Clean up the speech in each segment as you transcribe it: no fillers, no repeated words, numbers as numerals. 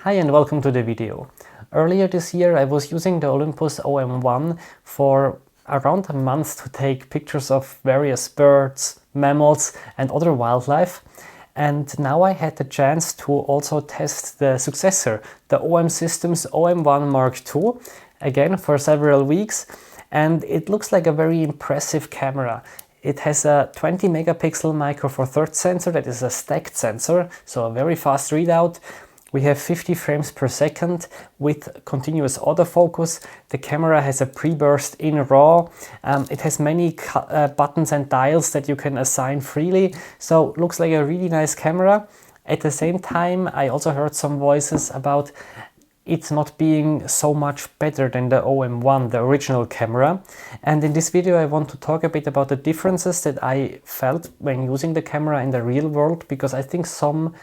Hi and welcome to the video. Earlier this year I was using the Olympus OM-1 for around a month to take pictures of various birds, mammals and other wildlife. And now I had the chance to also test the successor, the OM Systems OM-1 Mark II, again for several weeks. And it looks like a very impressive camera. It has a 20 megapixel micro four thirds sensor that is a stacked sensor, so a very fast readout. We have 50 frames per second with continuous autofocus. The camera has a pre-burst in RAW. It has many buttons and dials that you can assign freely. So looks like a really nice camera. At the same time, I also heard some voices about it not being so much better than the OM-1, the original camera. And in this video, I want to talk a bit about the differences that I felt when using the camera in the real world, because I think some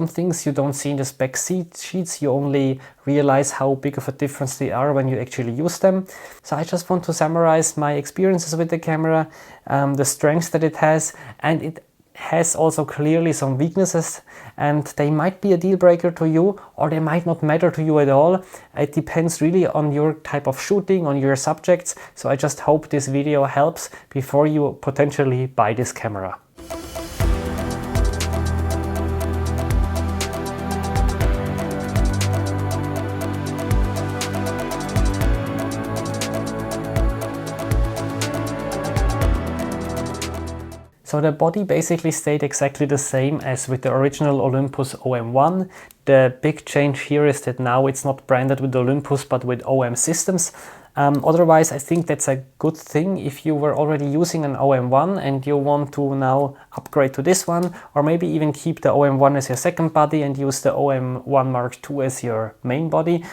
things you don't see in the spec sheets, you only realize how big of a difference they are when you actually use them. So I just want to summarize my experiences with the camera, the strengths that it has, and it has also clearly some weaknesses, and they might be a deal breaker to you or they might not matter to you at all. It depends really on your type of shooting, on your subjects. So I just hope this video helps before you potentially buy this camera. So the body basically stayed exactly the same as with the original Olympus OM-1. The big change here is that now it's not branded with Olympus but with OM Systems. Otherwise, I think that's a good thing if you were already using an OM-1 and you want to now upgrade to this one, or maybe even keep the OM-1 as your second body and use the OM-1 Mark II as your main body,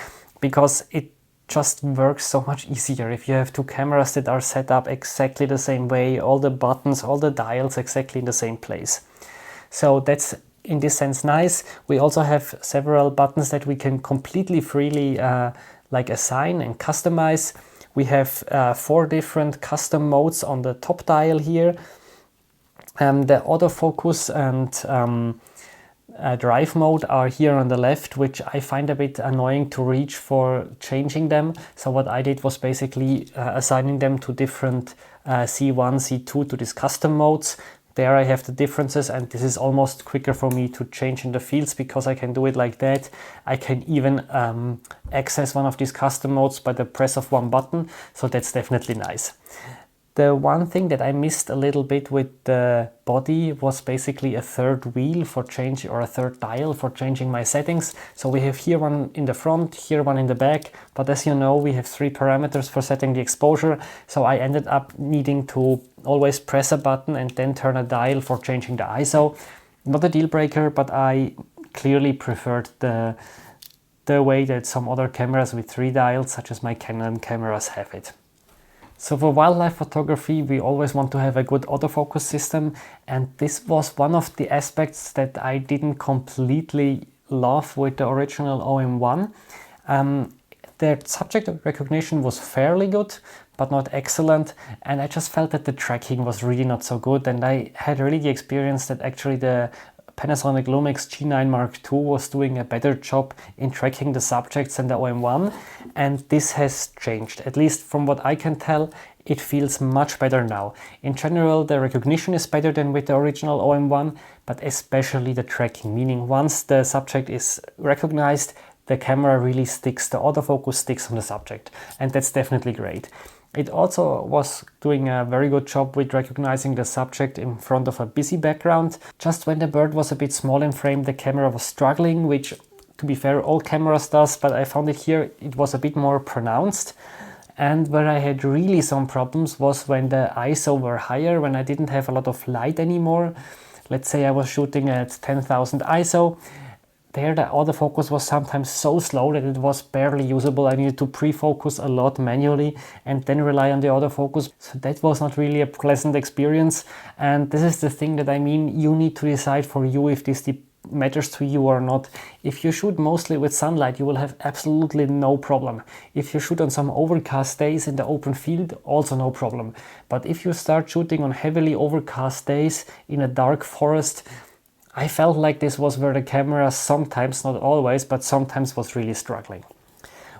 because it just works so much easier if you have two cameras that are set up exactly the same way, all the buttons, all the dials exactly in the same place. So that's in this sense nice. We also have several buttons that we can completely freely like assign and customize. We have 4 different custom modes on the top dial here. The autofocus and drive mode are here on the left, which I find a bit annoying to reach for changing them. So what I did was basically assigning them to different C1, C2 to these custom modes. There I have the differences, and this is almost quicker for me to change in the fields because I can do it like that. I can even access one of these custom modes by the press of one button, so that's definitely nice. The one thing that I missed a little bit with the body was basically a third wheel for change, or a third dial for changing my settings. So we have here one in the front, here one in the back, but as you know, we have 3 parameters for setting the exposure. So I ended up needing to always press a button and then turn a dial for changing the ISO. Not a deal breaker, but I clearly preferred the way that some other cameras with 3 dials, such as my Canon cameras, have it. So for wildlife photography, we always want to have a good autofocus system, and this was one of the aspects that I didn't completely love with the original OM-1. The subject recognition was fairly good, but not excellent, and I just felt that the tracking was really not so good, and I had really the experience that actually the Panasonic Lumix G9 Mark II was doing a better job in tracking the subjects than the OM-1, and this has changed. At least from what I can tell, it feels much better now. In general, the recognition is better than with the original OM-1, but especially the tracking, meaning once the subject is recognized, the camera really sticks, the autofocus sticks on the subject, and that's definitely great. It also was doing a very good job with recognizing the subject in front of a busy background. Just when the bird was a bit small in frame, the camera was struggling, which, to be fair, all cameras does, but I found it here, it was a bit more pronounced. And where I had really some problems was when the ISO were higher, when I didn't have a lot of light anymore. Let's say I was shooting at 10,000 ISO. There the autofocus was sometimes so slow that it was barely usable. I needed to pre-focus a lot manually and then rely on the autofocus. So that was not really a pleasant experience. And this is the thing that I mean, you need to decide for you if this matters to you or not. If you shoot mostly with sunlight, you will have absolutely no problem. If you shoot on some overcast days in the open field, also no problem. But if you start shooting on heavily overcast days in a dark forest, I felt like this was where the camera sometimes, not always, but sometimes was really struggling.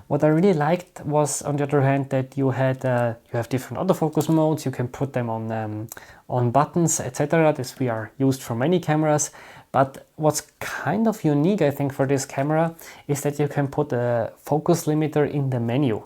What I really liked was, on the other hand, that you have different autofocus modes. You can put them on buttons, etc. This we are used for many cameras. But what's kind of unique, I think, for this camera is that you can put a focus limiter in the menu.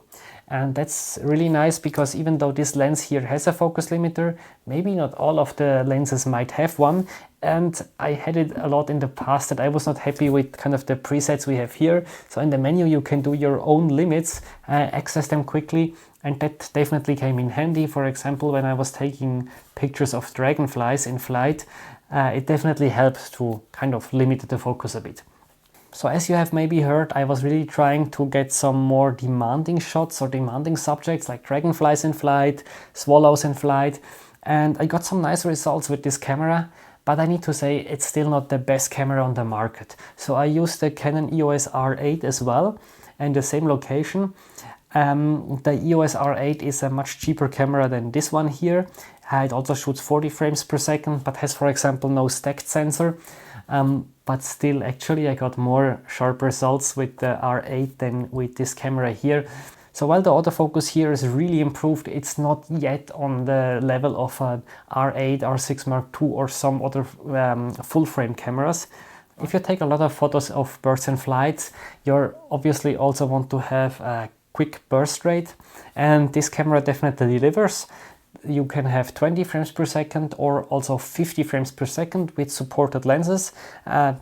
And that's really nice because even though this lens here has a focus limiter, maybe not all of the lenses might have one. And I had it a lot in the past that I was not happy with kind of the presets we have here. So in the menu you can do your own limits, access them quickly, and that definitely came in handy. For example, when I was taking pictures of dragonflies in flight, it definitely helped to kind of limit the focus a bit. So as you have maybe heard, I was really trying to get some more demanding shots or demanding subjects like dragonflies in flight, swallows in flight, and I got some nice results with this camera, but I need to say it's still not the best camera on the market. So I used the Canon EOS R8 as well, and the same location. The EOS R8 is a much cheaper camera than this one here. It also shoots 40 frames per second, but has, for example, no stacked sensor. But still, actually, I got more sharp results with the R8 than with this camera here. So while the autofocus here is really improved, it's not yet on the level of a R8, R6 Mark II or some other full-frame cameras. If you take a lot of photos of birds in flight, you obviously also want to have a quick burst rate, and this camera definitely delivers. You can have 20 frames per second or also 50 frames per second with supported lenses.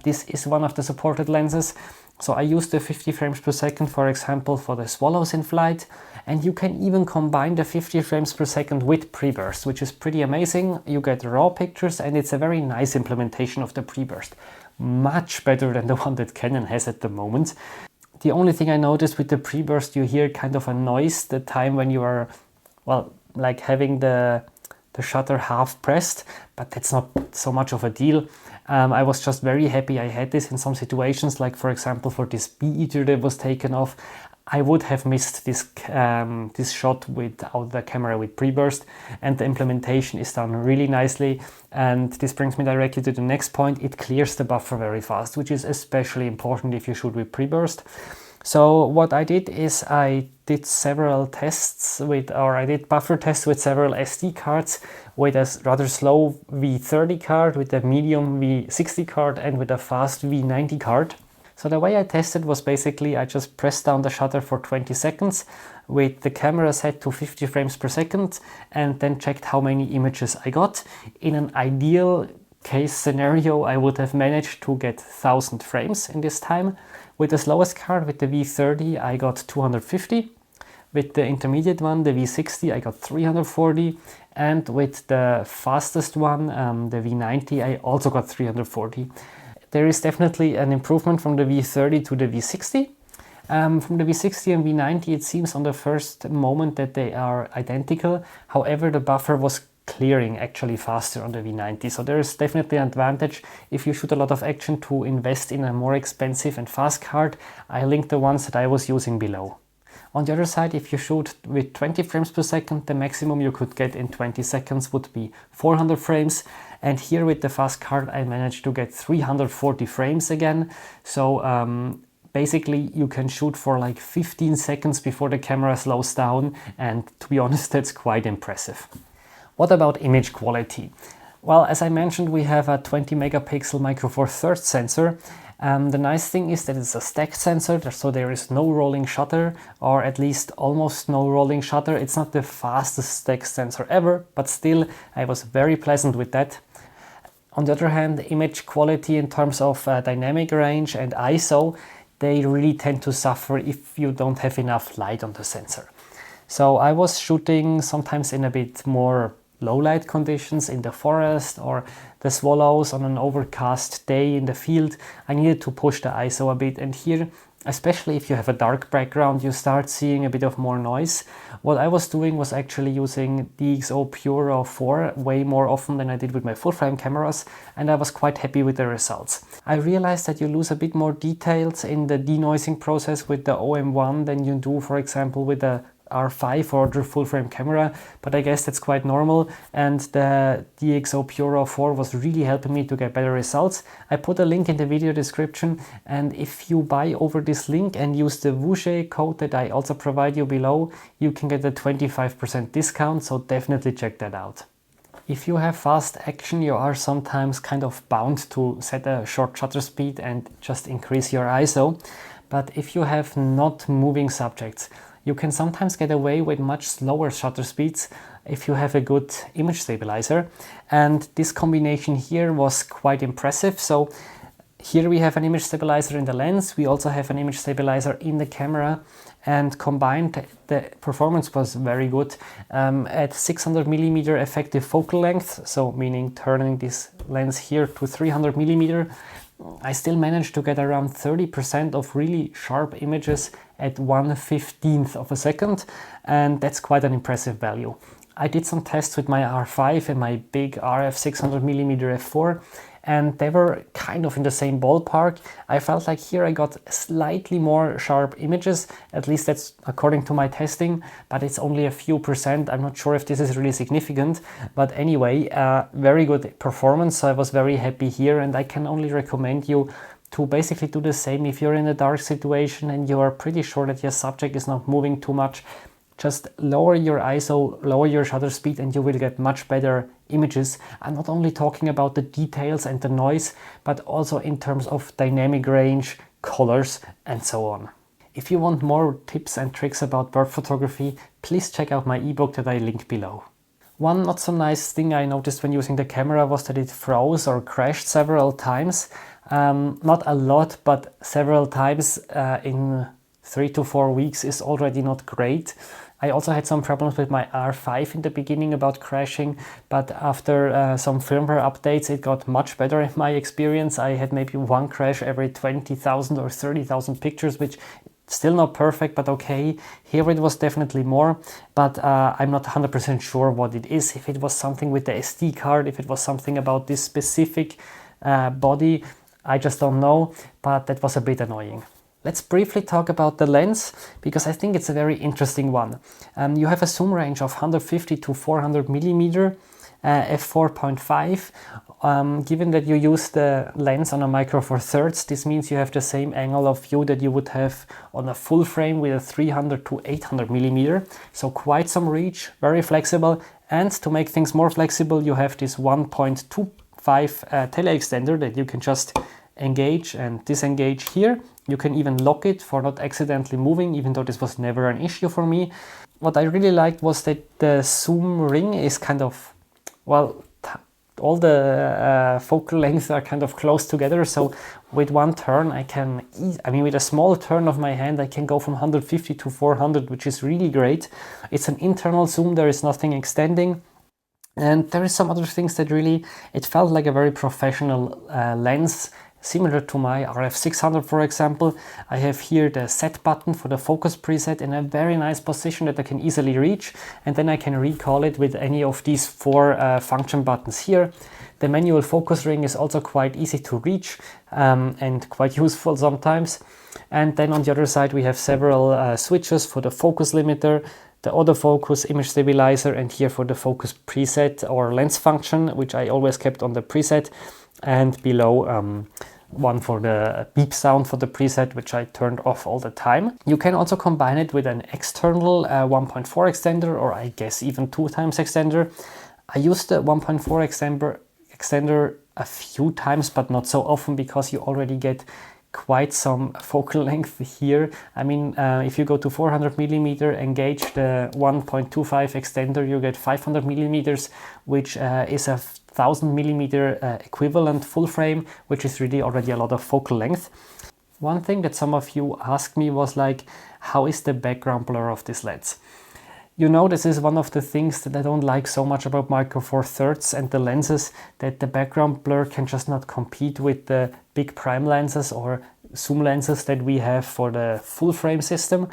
This is one of the supported lenses. So I use the 50 frames per second, for example, for the swallows in flight. And you can even combine the 50 frames per second with pre-burst, which is pretty amazing. You get raw pictures and it's a very nice implementation of the pre-burst. Much better than the one that Canon has at the moment. The only thing I noticed with the pre-burst, you hear kind of a noise the time when you are, well, like having the shutter half pressed, but that's not so much of a deal. I was just very happy I had this in some situations, like for example for this bee eater that was taken off. I would have missed this shot without the camera with pre-burst, and the implementation is done really nicely. And this brings me directly to the next point. It clears the buffer very fast, which is especially important if you shoot with pre-burst. So what I did is I did several tests I did buffer tests with several SD cards, with a rather slow V30 card, with a medium V60 card, and with a fast V90 card. So the way I tested was basically I just pressed down the shutter for 20 seconds with the camera set to 50 frames per second and then checked how many images I got. In an ideal case scenario, I would have managed to get 1000 frames in this time. With the slowest card, with the V30, I got 250. With the intermediate one, the V60, I got 340. And with the fastest one, the V90, I also got 340. There is definitely an improvement from the V30 to the V60. From the V60 and V90, it seems on the first moment that they are identical. However, the buffer was clearing actually faster on the V90. So there is definitely an advantage if you shoot a lot of action to invest in a more expensive and fast card. I linked the ones that I was using below. On the other side, if you shoot with 20 frames per second, the maximum you could get in 20 seconds would be 400 frames. And here with the fast card, I managed to get 340 frames again. So basically you can shoot for like 15 seconds before the camera slows down. And to be honest, that's quite impressive. What about image quality? Well, as I mentioned, we have a 20 megapixel Micro Four Thirds sensor. The nice thing is that it's a stacked sensor, so there is no rolling shutter, or at least almost no rolling shutter. It's not the fastest stacked sensor ever, but still I was very pleasant with that. On the other hand, the image quality in terms of dynamic range and ISO, they really tend to suffer if you don't have enough light on the sensor. So I was shooting sometimes in a bit more low light conditions in the forest or the swallows on an overcast day in the field. I needed to push the ISO a bit, and here, especially if you have a dark background, you start seeing a bit of more noise. What I was doing was actually using DxO Pure RAW 4 way more often than I did with my full frame cameras, and I was quite happy with the results. I realized that you lose a bit more details in the denoising process with the OM-1 than you do, for example, with a R5 or the full frame camera, but I guess that's quite normal, and the DxO Pure Raw 4 was really helping me to get better results. I put a link in the video description, and if you buy over this link and use the Wushe code that I also provide you below, you can get a 25% discount, so definitely check that out. If you have fast action, you are sometimes kind of bound to set a short shutter speed and just increase your ISO. But if you have not moving subjects, you can sometimes get away with much slower shutter speeds if you have a good image stabilizer. And this combination here was quite impressive. So here we have an image stabilizer in the lens. We also have an image stabilizer in the camera. And combined, the performance was very good. At 600mm effective focal length, so meaning turning this lens here to 300mm, I still managed to get around 30% of really sharp images at 1/15th of a second, and that's quite an impressive value. I did some tests with my R5 and my big RF 600mm f4, and they were kind of in the same ballpark. I felt like here I got slightly more sharp images, at least that's according to my testing, but it's only a few percent. I'm not sure if this is really significant, but anyway, very good performance. So I was very happy here, and I can only recommend you to basically do the same if you're in a dark situation and you are pretty sure that your subject is not moving too much. Just lower your ISO, lower your shutter speed, and you will get much better images. I'm not only talking about the details and the noise, but also in terms of dynamic range, colors, and so on. If you want more tips and tricks about bird photography, please check out my ebook that I link below. One not so nice thing I noticed when using the camera was that it froze or crashed several times. Not a lot, but several times in 3 to 4 weeks is already not great. I also had some problems with my R5 in the beginning about crashing, but after some firmware updates it got much better in my experience. I had maybe one crash every 20,000 or 30,000 pictures, which still not perfect, but okay. Here it was definitely more, but I'm not 100% sure what it is. If it was something with the SD card, if it was something about this specific body, I just don't know, but that was a bit annoying. Let's briefly talk about the lens, because I think it's a very interesting one. You have a zoom range of 150 to 400mm f4.5. Given that you use the lens on a micro four thirds, this means you have the same angle of view that you would have on a full frame with a 300 to 800mm. So quite some reach, very flexible. And to make things more flexible, you have this 1.25 tele-extender that you can just engage and disengage here. You can even lock it for not accidentally moving, even though this was never an issue for me. What I really liked was that the zoom ring is kind of, well, all the focal lengths are kind of close together. So with one turn, with a small turn of my hand, I can go from 150 to 400, which is really great. It's an internal zoom, there is nothing extending. And there is some other things that really, it felt like a very professional lens, similar to my RF 600, for example. I have here the set button for the focus preset in a very nice position that I can easily reach, and then I can recall it with any of these 4 function buttons here. The manual focus ring is also quite easy to reach and quite useful sometimes. And then on the other side we have several switches for the focus limiter, the autofocus, image stabilizer, and here for the focus preset or lens function, which I always kept on the preset, and below one for the beep sound for the preset, which I turned off all the time. You can also combine it with an external 1.4 extender, or I guess even 2x extender. I used the 1.4 extender a few times, but not so often, because you already get quite some focal length here. I mean, if you go to 400mm, engage the 1.25 extender, you get 500mm, which is a 1000mm equivalent full frame, which is really already a lot of focal length. One thing that some of you asked me was like, how is the background blur of this lens? You know, this is one of the things that I don't like so much about micro four thirds and the lenses, that the background blur can just not compete with the big prime lenses or zoom lenses that we have for the full frame system.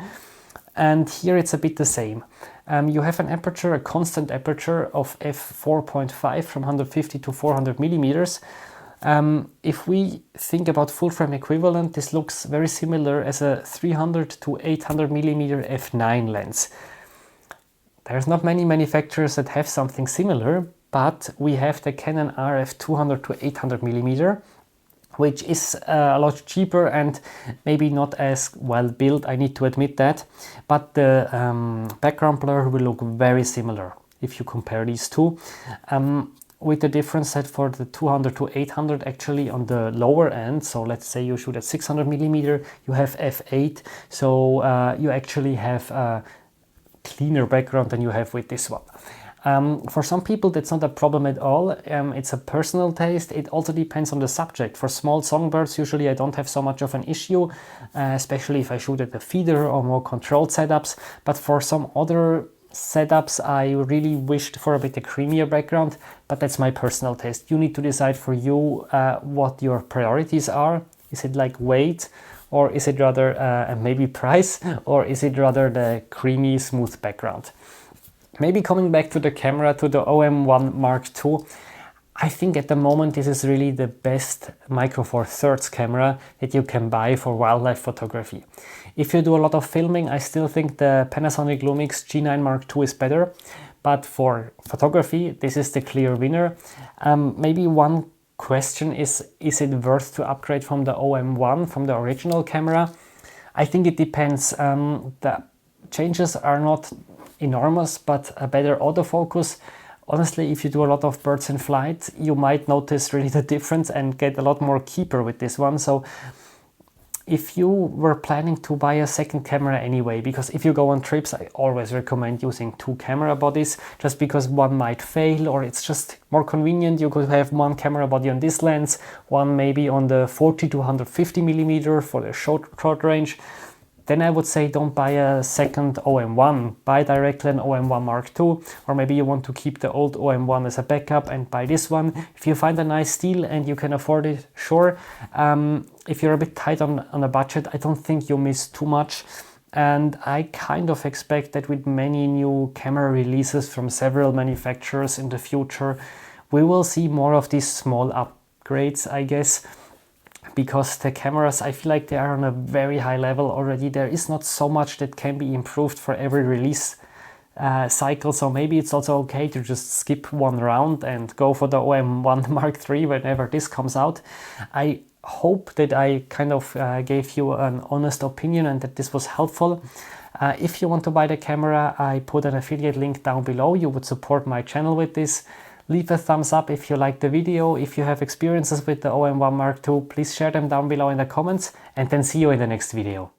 And here it's a bit the same. You have an aperture, a constant aperture of f4.5 from 150 to 400mm. If we think about full frame equivalent, this looks very similar as a 300 to 800mm f9 lens. There's not many manufacturers that have something similar, but we have the Canon RF 200 to 800mm, which is a lot cheaper and maybe not as well built, I need to admit that. But the background blur will look very similar if you compare these two. With the difference that for the 200 to 800, actually on the lower end, so let's say you shoot at 600mm, you have f8, so you actually have a cleaner background than you have with this one. For some people that's not a problem at all. It's a personal taste. It also depends on the subject. For small songbirds, usually I don't have so much of an issue, especially if I shoot at a feeder or more controlled setups. But for some other setups, I really wished for a bit of creamier background, but that's my personal taste. You need to decide for you what your priorities are. Is it like weight, or is it rather maybe price, or is it rather the creamy, smooth background? Maybe coming back to the camera, to the OM-1 Mark II, I think at the moment this is really the best Micro Four Thirds camera that you can buy for wildlife photography. If you do a lot of filming, I still think the Panasonic Lumix G9 Mark II is better, but for photography, this is the clear winner. Maybe one question is it worth to upgrade from the OM-1, from the original camera? I think it depends. The changes are not enormous, but a better autofocus. Honestly, if you do a lot of birds in flight, you might notice really the difference and get a lot more keeper with this one. So if you were planning to buy a second camera anyway, because if you go on trips, I always recommend using two camera bodies, just because one might fail, or it's just more convenient. You could have one camera body on this lens, one maybe on the 40 to 150mm for the short range. Then I would say don't buy a second OM-1, buy directly an OM-1 Mark II, or maybe you want to keep the old OM-1 as a backup and buy this one. If you find a nice deal and you can afford it, sure. If you're a bit tight on a budget, I don't think you miss too much. And I kind of expect that with many new camera releases from several manufacturers in the future, we will see more of these small upgrades, I guess. Because the cameras, I feel like they are on a very high level already. There is not so much that can be improved for every release cycle. So maybe it's also okay to just skip one round and go for the OM-1 Mark III whenever this comes out. I hope that I kind of gave you an honest opinion and that this was helpful. If you want to buy the camera, I put an affiliate link down below. You would support my channel with this. Leave a thumbs up if you liked the video. If you have experiences with the OM-1 Mark II, please share them down below in the comments, and then see you in the next video.